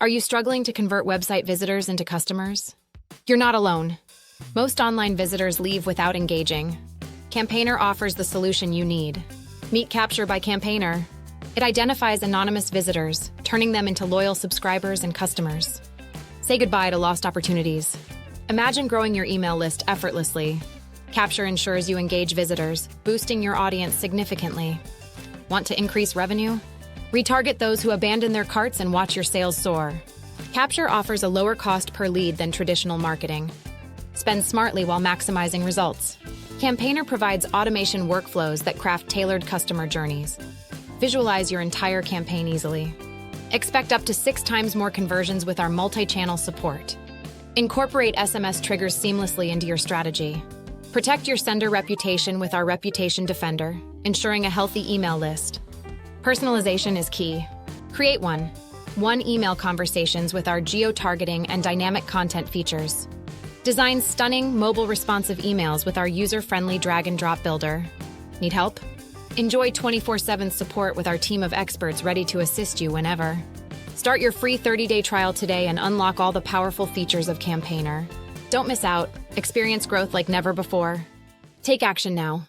Are you struggling to convert website visitors into customers? You're not alone. Most online visitors leave without engaging. Campaigner offers the solution you need. Meet Capture by Campaigner. It identifies anonymous visitors, turning them into loyal subscribers and customers. Say goodbye to lost opportunities. Imagine growing your email list effortlessly. Capture ensures you engage visitors, boosting your audience significantly. Want to increase revenue? Retarget those who abandon their carts and watch your sales soar. Capture offers a lower cost per lead than traditional marketing. Spend smartly while maximizing results. Campaigner provides automation workflows that craft tailored customer journeys. Visualize your entire campaign easily. Expect up to 6 times more conversions with our multi-channel support. Incorporate SMS triggers seamlessly into your strategy. Protect your sender reputation with our Reputation Defender, ensuring a healthy email list. Personalization is key. Create one email conversations with our geo-targeting and dynamic content features. Design stunning, mobile responsive emails with our user-friendly drag-and-drop builder. Need help? Enjoy 24/7 support with our team of experts ready to assist you whenever. Start your free 30-day trial today and unlock all the powerful features of Campaigner. Don't miss out. Experience growth like never before. Take action now.